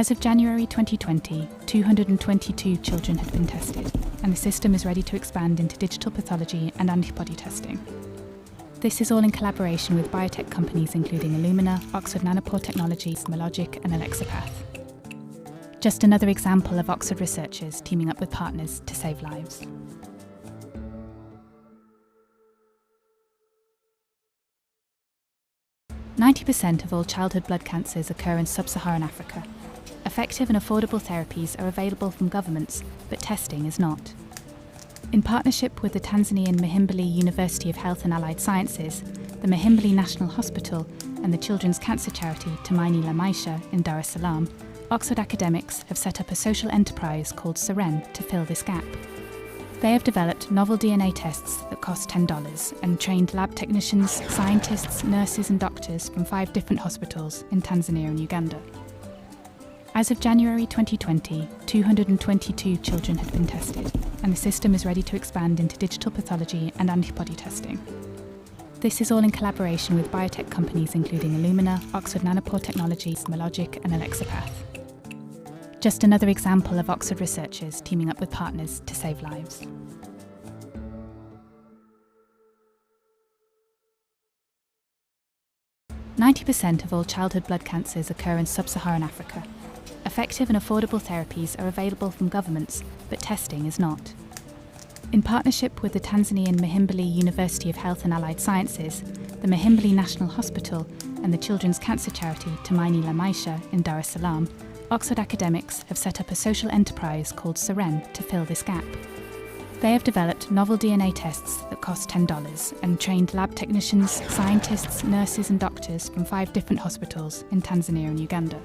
As of January 2020, 222 children had been tested, and the system is ready to expand into digital pathology and antibody testing. This is all in collaboration with biotech companies including Illumina, Oxford Nanopore Technologies, Mologic and Alexipath. Just another example of Oxford researchers teaming up with partners to save lives. "90% of all childhood blood cancers occur in Sub-Saharan Africa. Effective and affordable therapies are available from governments, but testing is not." In partnership with the Tanzanian Muhimbili University of Health and Allied Sciences, the Muhimbili National Hospital and the children's cancer charity Tumaini la Maisha in Dar-es-Salaam, Oxford academics have set up a social enterprise called SEREN to fill this gap. They have developed novel DNA tests that cost $10 and trained lab technicians, scientists, nurses and doctors from 5 different hospitals in Tanzania and Uganda. As of January 2020, 222 children had been tested, and the system is ready to expand into digital pathology and antibody testing. This is all in collaboration with biotech companies including Illumina, Oxford Nanopore Technologies, Mologic and Alexipath. Just another example of Oxford researchers teaming up with partners to save lives. "90% of all childhood blood cancers occur in Sub-Saharan Africa. Effective and affordable therapies are available from governments, but testing is not." In partnership with the Tanzanian Muhimbili University of Health and Allied Sciences, the Muhimbili National Hospital and the children's cancer charity Tumaini la Maisha in Dar-es-Salaam, Oxford academics have set up a social enterprise called SEREN to fill this gap. They have developed novel DNA tests that cost $10 and trained lab technicians, scientists, nurses and doctors from 5 different hospitals in Tanzania and Uganda.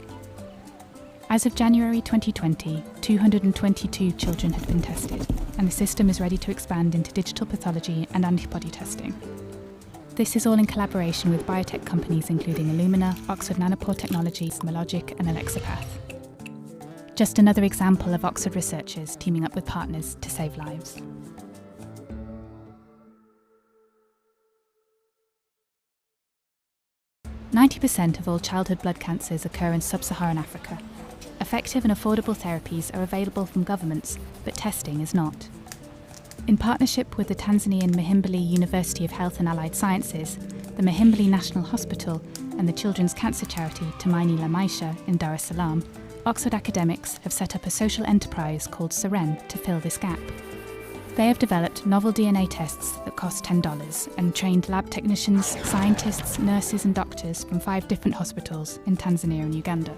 As of January 2020, 222 children had been tested, and the system is ready to expand into digital pathology and antibody testing. This is all in collaboration with biotech companies including Illumina, Oxford Nanopore Technologies, Mologic and Alexipath. Just another example of Oxford researchers teaming up with partners to save lives. "90% of all childhood blood cancers occur in Sub-Saharan Africa. Effective and affordable therapies are available from governments, but testing is not." In partnership with the Tanzanian Muhimbili University of Health and Allied Sciences, the Muhimbili National Hospital and the children's cancer charity Tumaini la Maisha in Dar-es-Salaam, Oxford academics have set up a social enterprise called SEREN to fill this gap. They have developed novel DNA tests that cost $10 and trained lab technicians, scientists, nurses and doctors from 5 different hospitals in Tanzania and Uganda.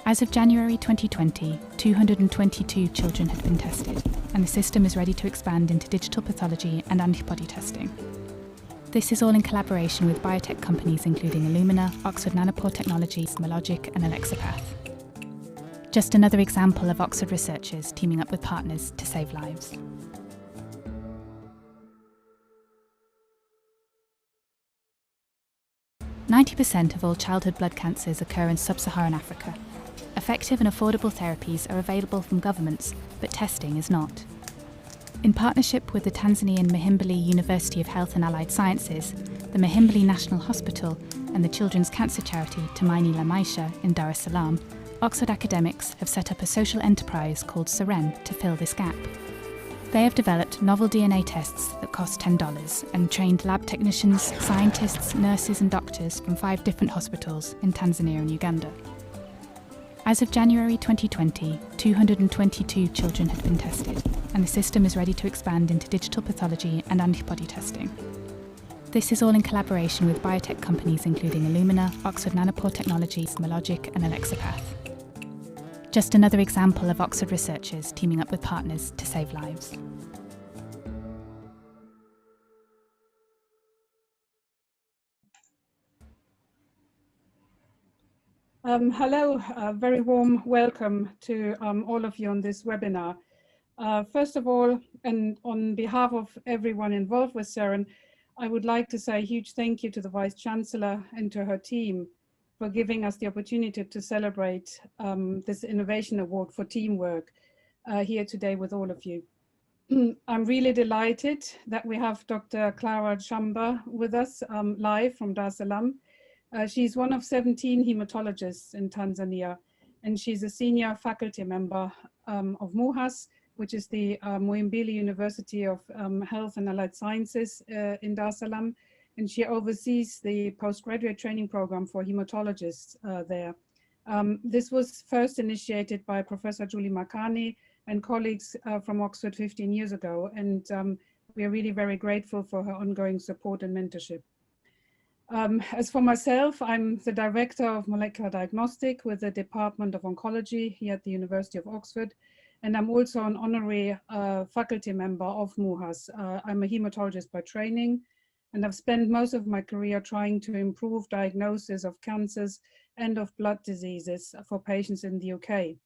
As of January 2020, 222 children had been tested, and the system is ready to expand into digital pathology and antibody testing. This is all in collaboration with biotech companies including Illumina, Oxford Nanopore Technologies, Mologic and Alexipath. Just another example of Oxford researchers teaming up with partners to save lives. "90% of all childhood blood cancers occur in Sub-Saharan Africa. Effective and affordable therapies are available from governments, but testing is not." In partnership with the Tanzanian Muhimbili University of Health and Allied Sciences, the Muhimbili National Hospital and the children's cancer charity Tumaini la Maisha in Dar-es-Salaam, Oxford academics have set up a social enterprise called SEREN to fill this gap. They have developed novel DNA tests that cost $10 and trained lab technicians, scientists, nurses and doctors from 5 different hospitals in Tanzania and Uganda. As of January 2020, 222 children had been tested, and the system is ready to expand into digital pathology and antibody testing. This is all in collaboration with biotech companies including Illumina, Oxford Nanopore Technologies, Mologic and Alexipath. Just another example of Oxford researchers teaming up with partners to save lives. Hello, very warm welcome to all of you on this webinar. First of all, and on behalf of everyone involved with SEREN, I would like to say a huge thank you to the Vice-Chancellor and to her team for giving us the opportunity to celebrate this Innovation Award for Teamwork here today with all of you. I'm really delighted that we have Dr. Clara Chamba with us live from Dar-es-Salaam. She's one of 17 hematologists in Tanzania, and she's a senior faculty member of MUHAS, which is the Muhimbili University of Health and Allied Sciences in Dar-es-Salaam, and she oversees the postgraduate training program for hematologists there. This was first initiated by Professor Julie Makani and colleagues from Oxford 15 years ago, and we are really very grateful for her ongoing support and mentorship. As for myself, I'm the Director of Molecular Diagnostic with the Department of Oncology here at the University of Oxford, and I'm also an honorary faculty member of MUHAS. I'm a hematologist by training, and I've spent most of my career trying to improve diagnosis of cancers and of blood diseases for patients in the UK.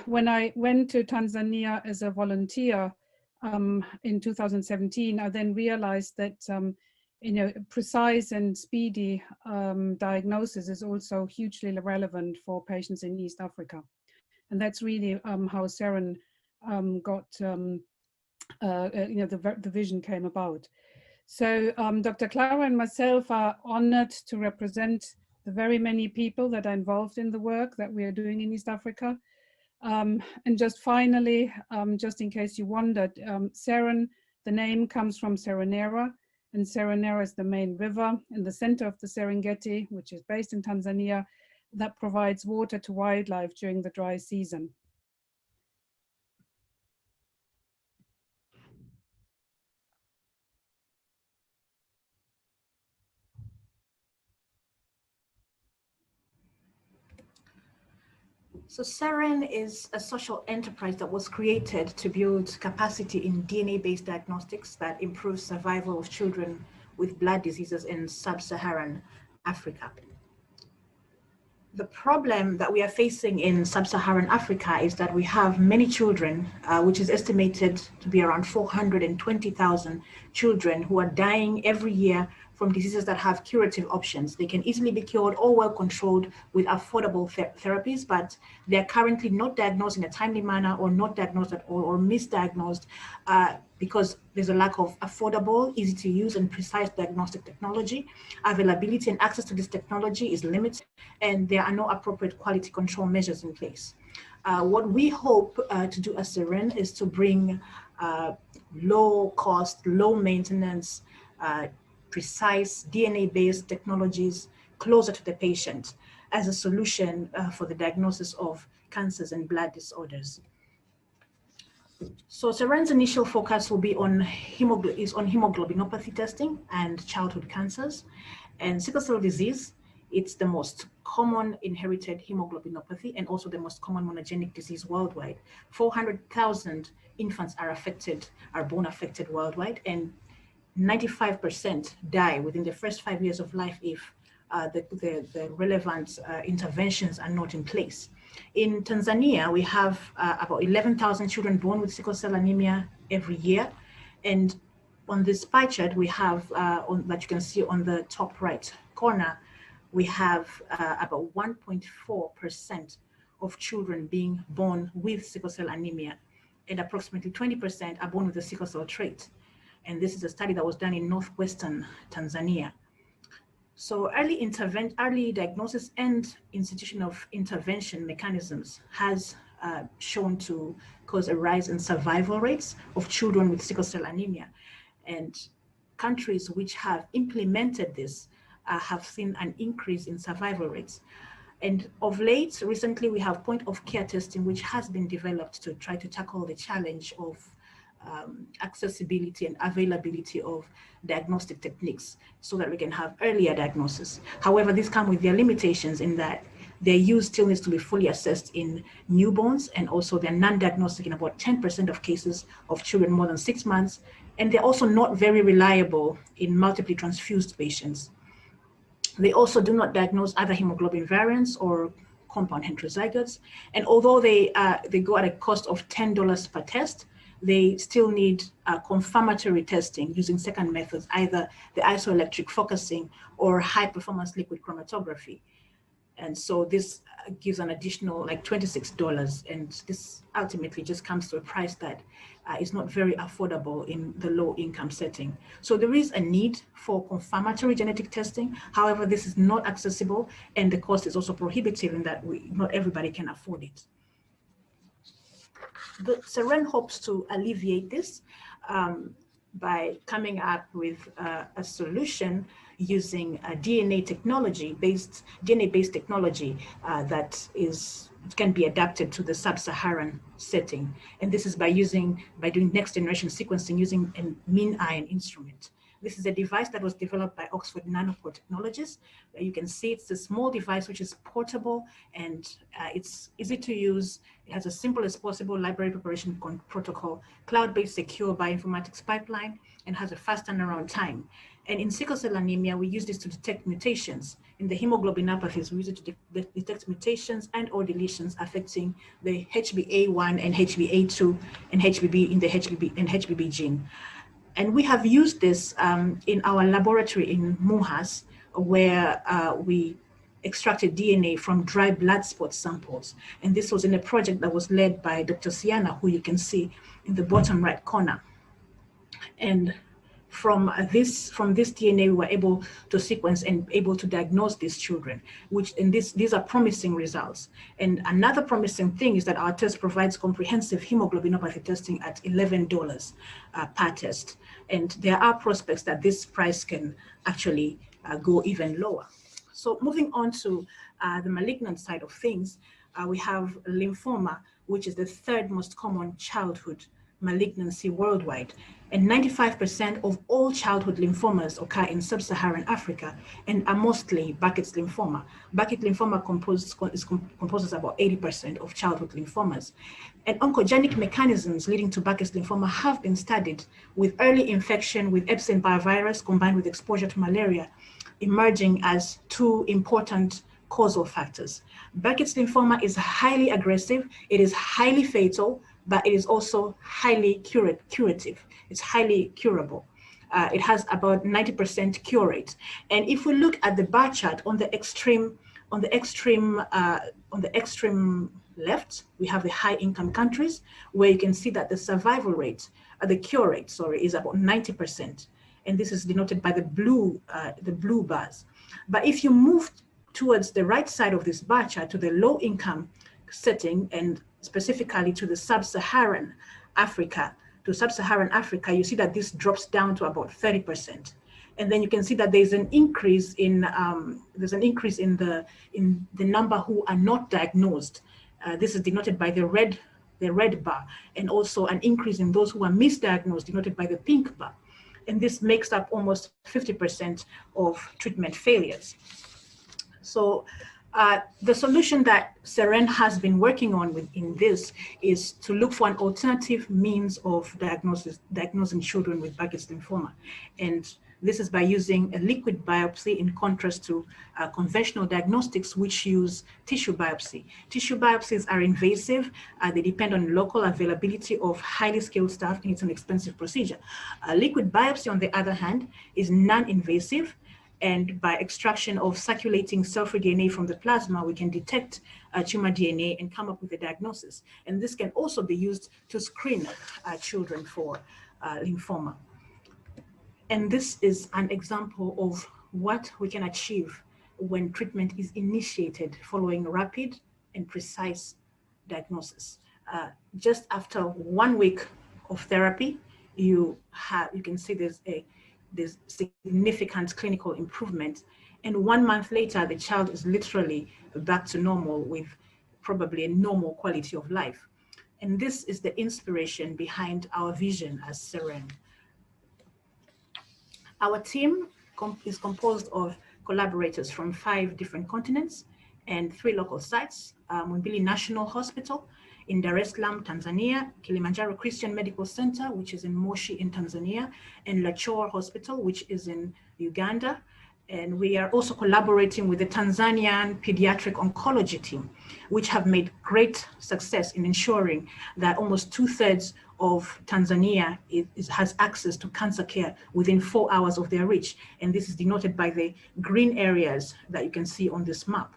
When I went to Tanzania as a volunteer in 2017, I then realized that precise and speedy diagnosis is also hugely relevant for patients in East Africa. And that's really how SEREN got, the vision came about. So Dr. Clara and myself are honored to represent the very many people that are involved in the work that we are doing in East Africa. And just finally, just in case you wondered, SEREN, the name comes from Serenera, and Serenera is the main river in the center of the Serengeti, which is based in Tanzania, that provides water to wildlife during the dry season. So SEREN is a social enterprise that was created to build capacity in DNA-based diagnostics that improves survival of children with blood diseases in Sub-Saharan Africa. The problem that we are facing in Sub-Saharan Africa is that we have many children, which is estimated to be around 420,000 children who are dying every year from diseases that have curative options. They can easily be cured or well controlled with affordable therapies, but they're currently not diagnosed in a timely manner or not diagnosed at all or misdiagnosed because there's a lack of affordable, easy to use and precise diagnostic technology. Availability and access to this technology is limited, and there are no appropriate quality control measures in place. What we hope to do as SEREN is to bring low cost, low maintenance, precise DNA-based technologies closer to the patient as a solution for the diagnosis of cancers and blood disorders. So SEREN's initial focus will be on hemoglobinopathy testing and childhood cancers. And sickle cell disease, it's the most common inherited hemoglobinopathy and also the most common monogenic disease worldwide. 400,000 infants are born affected worldwide, and 95% die within the first 5 years of life if the relevant interventions are not in place. In Tanzania, we have about 11,000 children born with sickle cell anemia every year. And on this pie chart, we have, that you can see on the top right corner, we have about 1.4% of children being born with sickle cell anemia, and approximately 20% are born with the sickle cell trait. And this is a study that was done in northwestern Tanzania. So early diagnosis and institution of intervention mechanisms has shown to cause a rise in survival rates of children with sickle cell anemia. And countries which have implemented this have seen an increase in survival rates. And of late, recently, we have point of care testing, which has been developed to try to tackle the challenge of accessibility and availability of diagnostic techniques so that we can have earlier diagnosis. However, these come with their limitations in that their use still needs to be fully assessed in newborns, and also they're non-diagnostic in about 10% of cases of children more than 6 months. And they're also not very reliable in multiply transfused patients. They also do not diagnose other hemoglobin variants or compound heterozygotes. And although they go at a cost of $10 per test, they still need confirmatory testing using second methods, either the isoelectric focusing or high performance liquid chromatography. And so this gives an additional like $26. And this ultimately just comes to a price that is not very affordable in the low income setting. So there is a need for confirmatory genetic testing. However, this is not accessible, and the cost is also prohibitive in that not everybody can afford it. The SEREN hopes to alleviate this by coming up with a solution using a DNA based technology that can be adapted to the Sub-Saharan setting. And this is by doing next generation sequencing using a mean iron instrument. This is a device that was developed by Oxford Nanopore Technologies. You can see it's a small device which is portable, and it's easy to use. It has a simple as possible library preparation protocol, cloud-based secure bioinformatics pipeline, and has a fast turnaround time. And in sickle cell anemia, we use this to detect mutations. In the hemoglobinopathies, we use it to detect mutations and or deletions affecting the HbA1 and HbA2 and HBB in the HBB gene. And we have used this in our laboratory in MUHAS, where we extracted DNA from dry blood spot samples. And this was in a project that was led by Dr. Siana, who you can see in the bottom right corner. And from this DNA, we were able to sequence and able to diagnose these children, these are promising results. And another promising thing is that our test provides comprehensive hemoglobinopathy testing at $11 per test. And there are prospects that this price can actually go even lower. So moving on to the malignant side of things, we have lymphoma, which is the third most common childhood malignancy worldwide. And 95% of all childhood lymphomas occur in Sub-Saharan Africa and are mostly Burkitt's lymphoma. Burkitt lymphoma composes about 80% of childhood lymphomas. And oncogenic mechanisms leading to Burkitt's lymphoma have been studied, with early infection with Epstein-Barr virus combined with exposure to malaria emerging as two important causal factors. Burkitt's lymphoma is highly aggressive, it is highly fatal, but it is also highly curative. It's highly curable. It has about 90% cure rate. And if we look at the bar chart on the extreme left, we have the high income countries, where you can see that the survival rate, the cure rate, sorry, is about 90%. And this is denoted by the blue bars. But if you move towards the right side of this bar chart to the low income setting, and specifically to the Sub-Saharan Africa, you see that this drops down to about 30%. And then you can see that there's an increase in the number who are not diagnosed. This is denoted by the red bar, and also an increase in those who are misdiagnosed, denoted by the pink bar. And this makes up almost 50% of treatment failures. So the solution that SEREN has been working on in this is to look for an alternative means of diagnosing children with Burkitt's lymphoma. And this is by using a liquid biopsy, in contrast to conventional diagnostics, which use tissue biopsy. Tissue biopsies are invasive. They depend on local availability of highly skilled staff, and it's an expensive procedure. Liquid biopsy, on the other hand, is non-invasive. And by extraction of circulating cell-free DNA from the plasma, we can detect tumor DNA and come up with a diagnosis. And this can also be used to screen children for lymphoma. And this is an example of what we can achieve when treatment is initiated following rapid and precise diagnosis. Just after 1 week of therapy, you can see there's significant clinical improvement. And 1 month later, the child is literally back to normal with probably a normal quality of life. And this is the inspiration behind our vision as SEREN. Our team is composed of collaborators from 5 different continents and 3 local sites: Muhimbili National Hospital in Dar-es-Salaam, Tanzania, Kilimanjaro Christian Medical Center, which is in Moshi in Tanzania, and Lachor Hospital, which is in Uganda. And we are also collaborating with the Tanzanian Pediatric Oncology team, which have made great success in ensuring that almost 2/3 of Tanzania has access to cancer care within 4 hours of their reach. And this is denoted by the green areas that you can see on this map.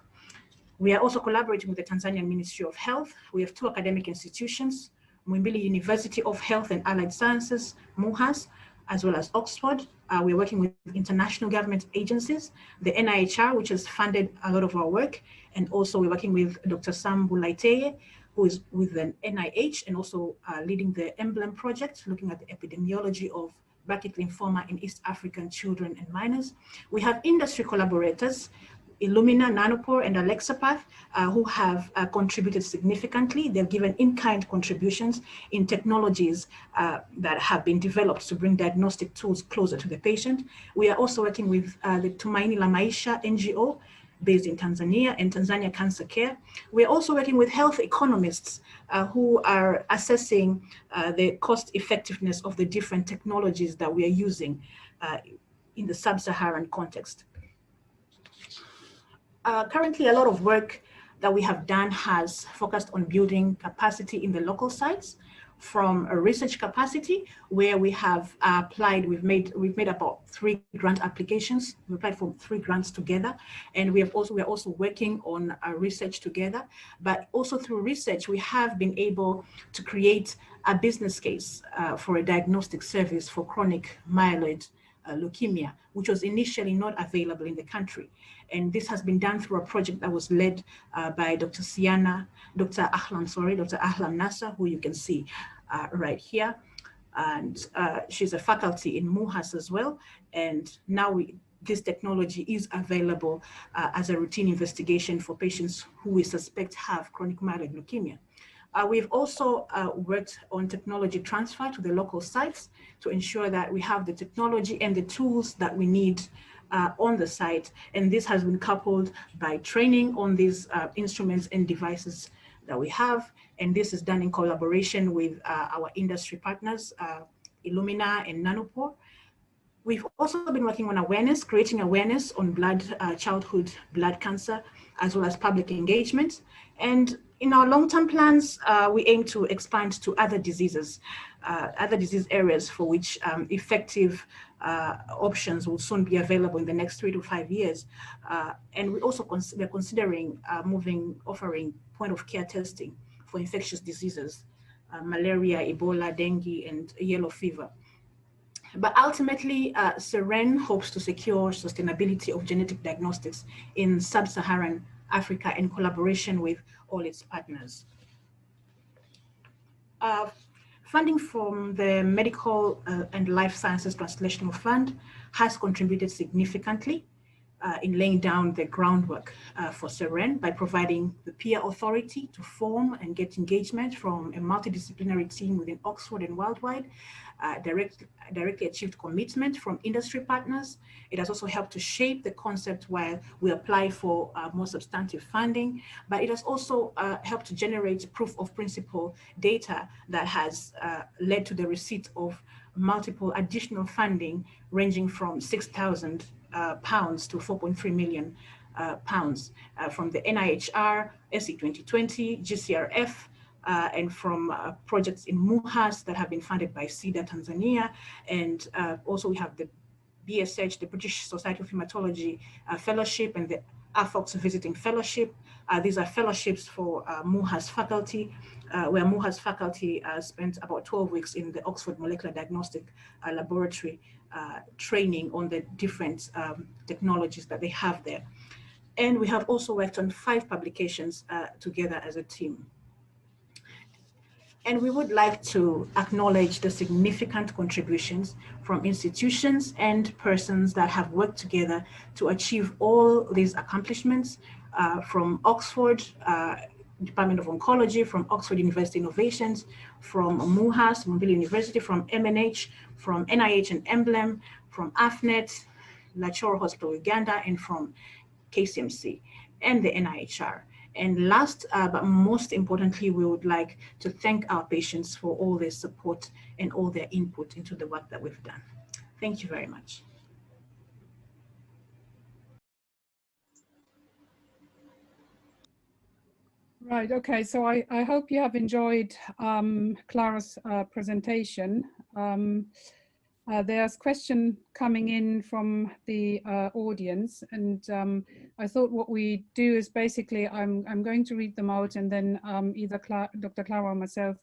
We are also collaborating with the Tanzanian Ministry of Health. We have 2 academic institutions, Muhimbili University of Health and Allied Sciences, MUHAS, as well as Oxford. We're working with international government agencies, the NIHR, which has funded a lot of our work. And also we're working with Dr. Sam Bulaiteye, who is with the NIH and also leading the Emblem project, looking at the epidemiology of bracket lymphoma in East African children and minors. We have industry collaborators, Illumina, Nanopore, and Alexapath, who have contributed significantly. They've given in-kind contributions in technologies that have been developed to bring diagnostic tools closer to the patient. We are also working with the Tumaini la Maisha NGO, based in Tanzania, and Tanzania Cancer Care. We're also working with health economists who are assessing the cost effectiveness of the different technologies that we are using in the sub-Saharan context. Currently, a lot of work that we have done has focused on building capacity in the local sites, from a research capacity where we have applied, we've made about 3 grant applications. We applied for 3 grants together, and we are also working on research together. But also through research, we have been able to create a business case for a diagnostic service for chronic myeloid leukemia, which was initially not available in the country. And this has been done through a project that was led by Dr. Ahlam Nasser, who you can see right here. And she's a faculty in MUHAS as well. And now this technology is available as a routine investigation for patients who we suspect have chronic myeloid leukemia. We've also worked on technology transfer to the local sites to ensure that we have the technology and the tools that we need on the site. And this has been coupled by training on these instruments and devices that we have. And this is done in collaboration with our industry partners, Illumina and Nanopore. We've also been working on awareness, creating awareness on childhood blood cancer, as well as public engagement. And in our long-term plans, we aim to expand to other disease areas for which effective options will soon be available in the next 3 to 5 years. And we also we're considering offering point-of-care testing for infectious diseases, malaria, Ebola, dengue, and yellow fever. But ultimately, SEREN hopes to secure sustainability of genetic diagnostics in Sub-Saharan Africa in collaboration with all its partners. Funding from the Medical and Life Sciences Translational Fund has contributed significantly in laying down the groundwork for SEREN by providing the peer authority to form and get engagement from a multidisciplinary team within Oxford and worldwide, directly achieved commitment from industry partners. It has also helped to shape the concept while we apply for more substantive funding, but it has also helped to generate proof of principle data that has led to the receipt of multiple additional funding ranging from £6,000 to 4.3 million pounds from the NIHR, SE 2020, GCRF, and from projects in MUHAS that have been funded by SIDA Tanzania. And also we have the BSH, the British Society of Hematology Fellowship, and the AFOX Visiting Fellowship. These are fellowships for MUHAS faculty, where MUHAS faculty spent about 12 weeks in the Oxford Molecular Diagnostic Laboratory training on the different technologies that they have there. And we have also worked on 5 publications together as a team. And we would like to acknowledge the significant contributions from institutions and persons that have worked together to achieve all these accomplishments, from Oxford Department of Oncology, from Oxford University Innovations, from MUHAS, Muhimbili University, from MNH, from NIH and Emblem, from AFNET, Lachoro Hospital Uganda, and from KCMC and the NIHR. And last, but most importantly, we would like to thank our patients for all their support and all their input into the work that we've done. Thank you very much. Right, okay, so I hope you have enjoyed Clara's presentation. There's a question coming in from the audience, and I thought what we do is basically I'm going to read them out, and then either Dr. Clara or myself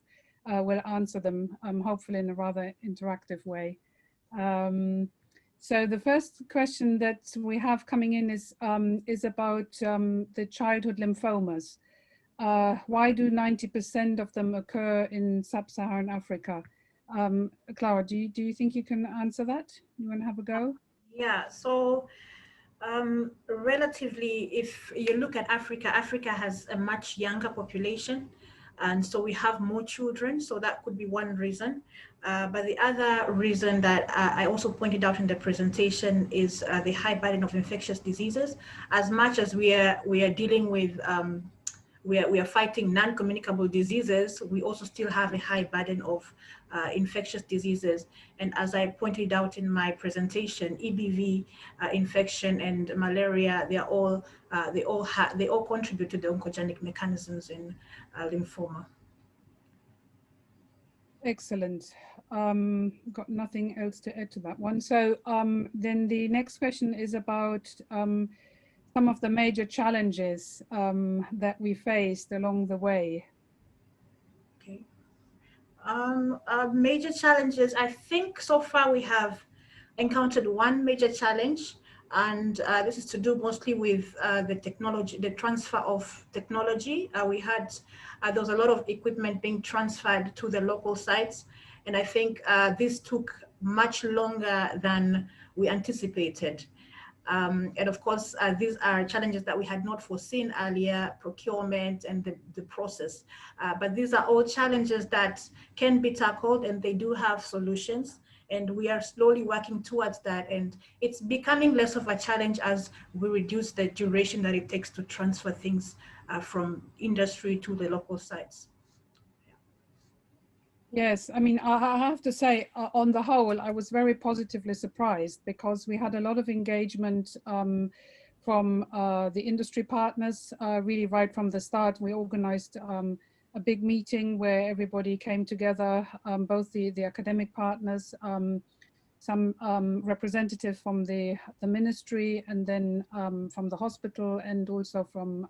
will answer them, hopefully in a rather interactive way. So the first question that we have coming in is about the childhood lymphomas. Why do 90% of them occur in Sub-Saharan Africa? Clara, do you think you can answer that? You want to have a go? Yeah, so relatively, if you look at Africa, Africa has a much younger population, and so we have more children, so that could be one reason. But the other reason that I also pointed out in the presentation is the high burden of infectious diseases. As much as we are dealing with we are fighting non-communicable diseases, we also still have a high burden of infectious diseases. And as I pointed out in my presentation, EBV infection and malaria, they all contribute to the oncogenic mechanisms in lymphoma. Excellent. Got nothing else to add to that one. So then the next question is about some of the major challenges that we faced along the way. Okay. Major challenges, I think so far we have encountered one major challenge, and this is to do mostly with the technology, the transfer of technology. There was a lot of equipment being transferred to the local sites, and I think this took much longer than we anticipated. And of course, these are challenges that we had not foreseen earlier, procurement and the process. But these are all challenges that can be tackled, and they do have solutions. And we are slowly working towards that. And it's becoming less of a challenge as we reduce the duration that it takes to transfer things from industry to the local sites. Yes, I mean, I have to say, on the whole, I was very positively surprised because we had a lot of engagement from the industry partners, really right from the start. We organized a big meeting where everybody came together, both the academic partners, some representatives from the ministry, and then from the hospital, and also from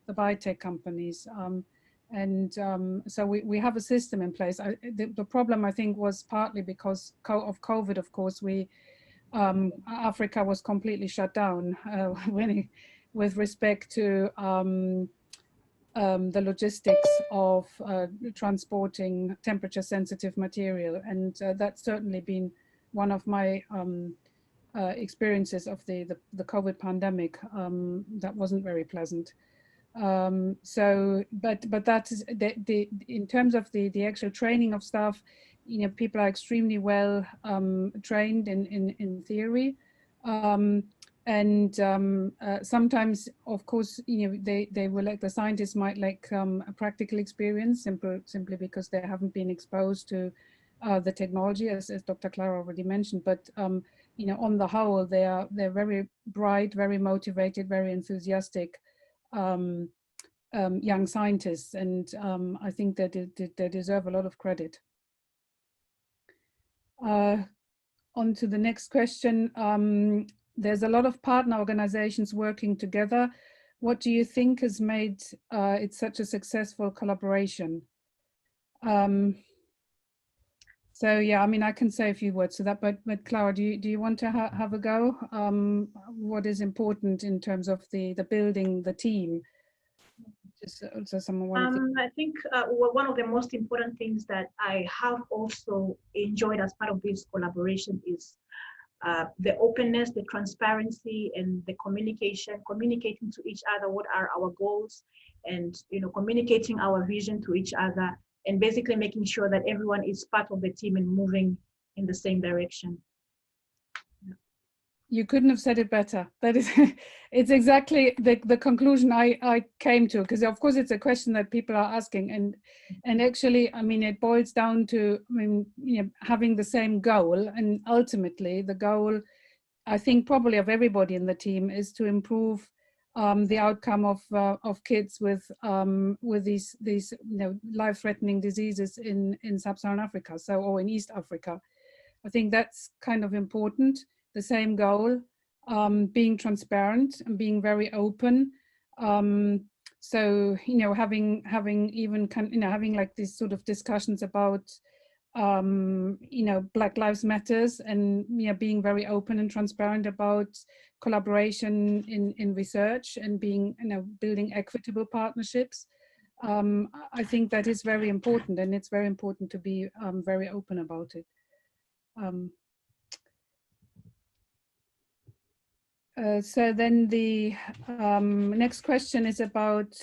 the biotech companies. So we have a system in place. The problem, I think, was partly because of COVID, of course. Africa was completely shut down with respect to the logistics of transporting temperature-sensitive material. And that's certainly been one of my experiences of the COVID pandemic. That wasn't very pleasant. But that is in terms of the actual training of staff, you know, people are extremely well trained in theory, and sometimes, of course, you know, they will, like, the scientists might like a practical experience simply because they haven't been exposed to the technology, as Dr. Clara already mentioned. But you know, on the whole, they're very bright, very motivated, very enthusiastic young scientists, and I think that they deserve a lot of credit. On to the next question. There's a lot of partner organizations working together. What do you think has made it such a successful collaboration? So yeah, I mean, I can say a few words to that, but Clara, do you want to have a go? What is important in terms of the building the team? Just also someone. I think one of the most important things that I have also enjoyed as part of this collaboration is the openness, the transparency, and the communicating to each other what are our goals, and, you know, communicating our vision to each other, and basically making sure that everyone is part of the team and moving in the same direction. You couldn't have said it better. That is, it's exactly the conclusion I came to, because of course it's a question that people are asking, and actually, I mean, it boils down to, I mean, you know, having the same goal, and ultimately the goal, I think, probably of everybody in the team is to improve the outcome of kids with these you know, life-threatening diseases in Sub-Saharan Africa, or in East Africa. I think that's kind of important. The same goal, being transparent and being very open. So, you know, having even having like these sort of discussions about, you know, Black Lives Matters, and, you know, being very open and transparent about collaboration in research, and being, you know, building equitable partnerships. I think that is very important, and it's very important to be very open about it. So then the next question is about,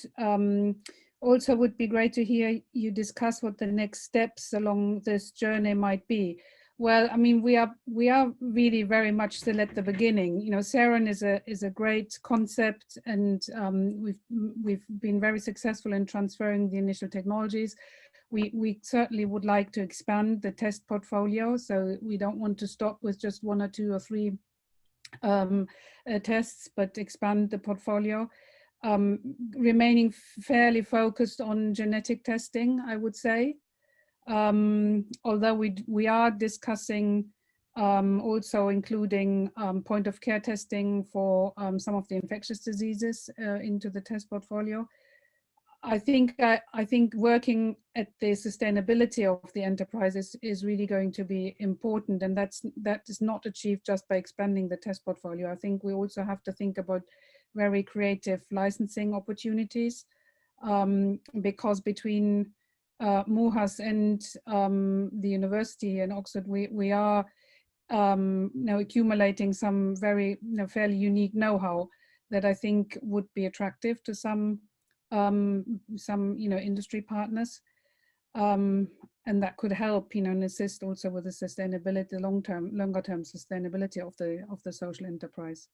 also would be great to hear you discuss what the next steps along this journey might be. Well, I mean, we are really very much still at the beginning. You know, SEREN is a great concept, and we've been very successful in transferring the initial technologies. We certainly would like to expand the test portfolio, so we don't want to stop with just 1 or 2 or 3 tests, but expand the portfolio, remaining fairly focused on genetic testing, I would say. Although we are discussing also including point of care testing for some of the infectious diseases into the test portfolio. I think working at the sustainability of the enterprise is really going to be important, and that is not achieved just by expanding the test portfolio. I think we also have to think about very creative licensing opportunities, because between MUHAS and the university in Oxford, we are now accumulating some very fairly unique know-how that I think would be attractive to some industry partners, and that could help, and assist also with the sustainability, longer term sustainability of the social enterprise.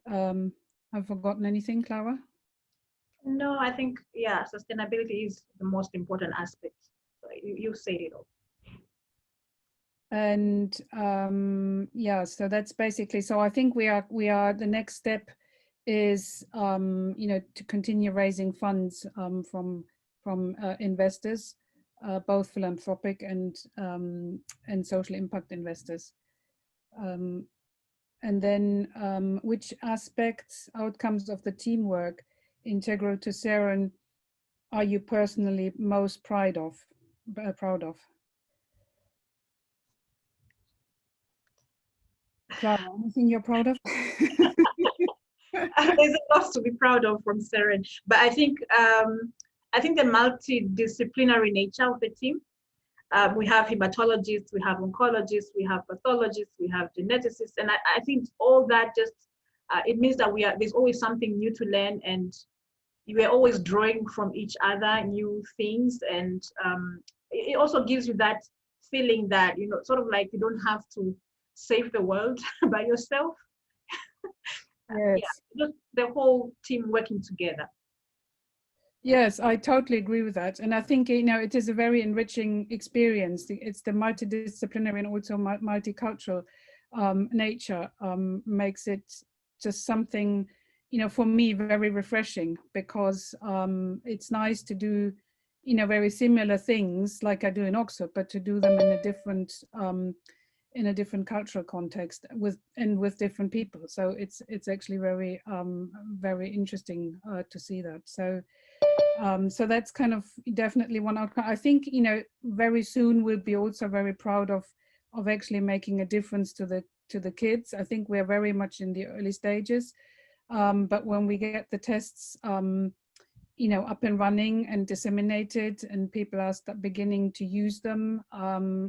I've forgotten anything, Clara? No, I think, yeah, sustainability is the most important aspect. So you said it all. And yeah, so that's basically, so I think we are the next step is to continue raising funds from investors, both philanthropic and social impact investors. And then which aspects, outcomes of the teamwork integral to SEREN are you personally most proud of? Clara, anything you're proud of? There's a lot to be proud of from SEREN, but I think the multidisciplinary nature of the team. We have hematologists, we have oncologists, we have pathologists, we have geneticists, and I think all that just it means that there's always something new to learn, and we're always drawing from each other new things, and it also gives you that feeling that sort of like you don't have to save the world by yourself. Yes. Yeah, just the whole team working together. Yes, I totally agree with that. And I think, it is a very enriching experience. It's the multidisciplinary and also multicultural nature makes it just something, for me, very refreshing, because it's nice to do, very similar things like I do in Oxford, but to do them in a different cultural context with different people. So it's actually very, very interesting to see that. So that's kind of definitely one outcome. I think, very soon we'll be also very proud of actually making a difference to the kids. I think we're very much in the early stages, but when we get the tests, up and running and disseminated, and people are beginning to use them,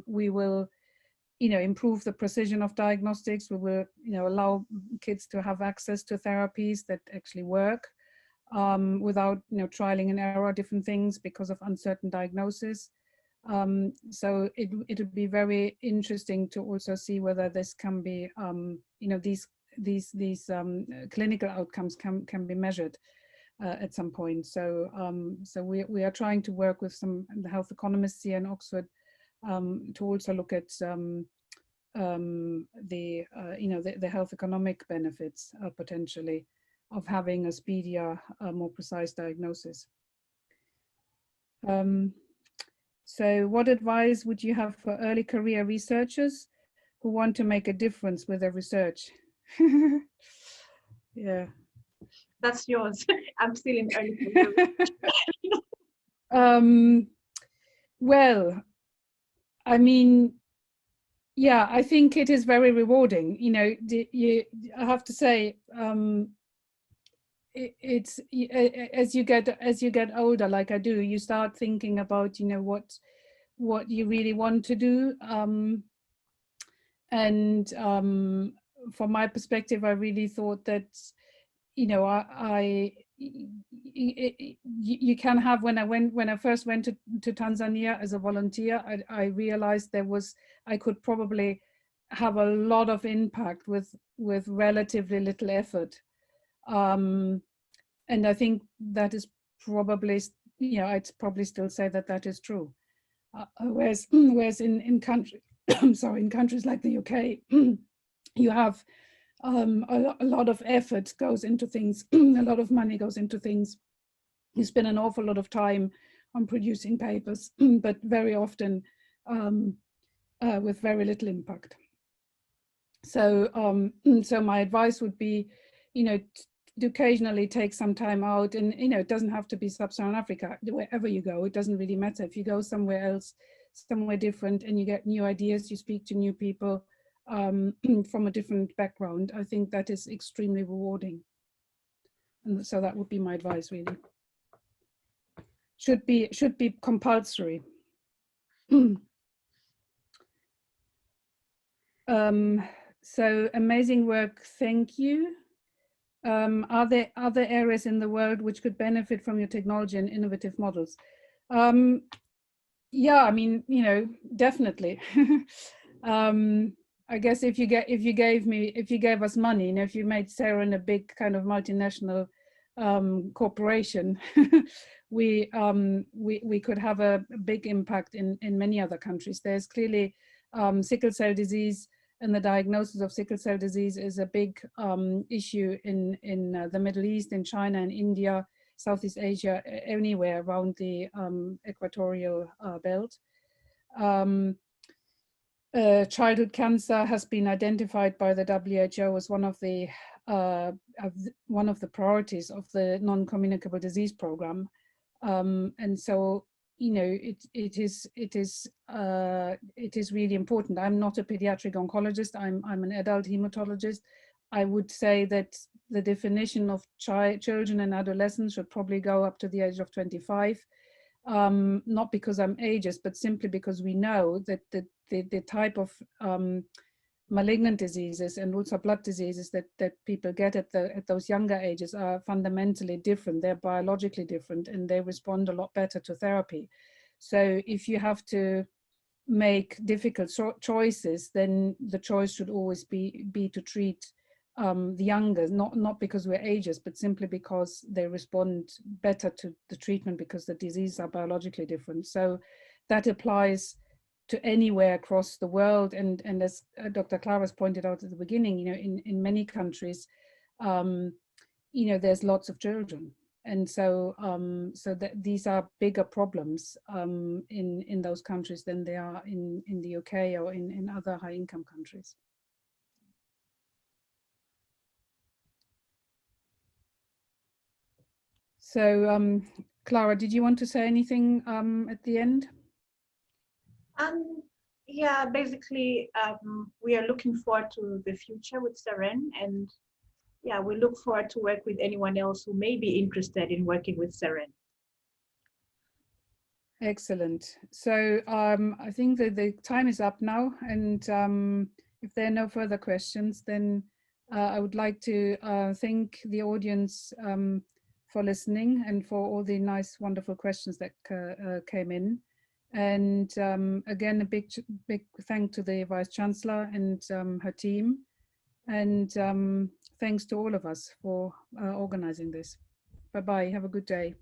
we will, improve the precision of diagnostics. We will, allow kids to have access to therapies that actually work. Without trialing and error different things because of uncertain diagnosis. So it would be very interesting to also see whether this can be, these clinical outcomes can be measured at some point. So we are trying to work with some health economists here in Oxford to also look at the health economic benefits potentially of having a speedier, more precise diagnosis. So what advice would you have for early career researchers who want to make a difference with their research? Yeah. That's yours. I'm still in early career. Well, I mean, yeah, I think it is very rewarding. You know, I have to say, it's as you get older, like I do, you start thinking about, you know, what you really want to do. And from my perspective, I really thought that, you know, you can have, when I first went to Tanzania as a volunteer, I realized I could probably have a lot of impact with relatively little effort. And I think that is probably, you know, I'd probably still say that is true. Whereas in countries, sorry, in countries like the UK, you have a lot of effort goes into things, a lot of money goes into things. You spend an awful lot of time on producing papers, but very often with very little impact. So, so my advice would be, you know, to occasionally take some time out, and, you know, it doesn't have to be Sub-Saharan Africa. Wherever you go, it doesn't really matter. If you go somewhere else, somewhere different, and you get new ideas, you speak to new people from a different background, I think that is extremely rewarding. And so that would be my advice, really. Should be compulsory. So amazing work, thank you. Are there other areas in the world which could benefit from your technology and innovative models? Yeah, I mean, you know, definitely. I guess if you gave us money, you know, if you made SEREN a big kind of multinational corporation, we could have a big impact in many other countries. There's clearly sickle cell disease, and the diagnosis of sickle cell disease is a big issue in the Middle East, in China and India, Southeast Asia, anywhere around the equatorial belt. Childhood cancer has been identified by the WHO as one of the priorities of the non-communicable disease program, and so, you know, it is really important. I'm not a pediatric oncologist. I'm an adult hematologist. I would say that the definition of children and adolescents should probably go up to the age of 25. Not because I'm ageist, but simply because we know that the type of malignant diseases and also blood diseases that people get at those younger ages are fundamentally different. They're biologically different, and they respond a lot better to therapy. So if you have to make difficult choices, then the choice should always be to treat the younger, not because we're ageist, but simply because they respond better to the treatment because the diseases are biologically different. So that applies to anywhere across the world. And as Dr. Clara's pointed out at the beginning, you know, in many countries, you know, there's lots of children. And so that these are bigger problems in those countries than they are in the UK or in other high income countries. So, Clara, did you want to say anything at the end? Yeah, basically, we are looking forward to the future with SEREN, and yeah, we look forward to work with anyone else who may be interested in working with SEREN. Excellent. So I think that the time is up now, and if there are no further questions, then I would like to thank the audience for listening and for all the nice, wonderful questions that came in. And again, a big thank to the Vice-Chancellor and her team. And thanks to all of us for organizing this. Bye-bye. Have a good day.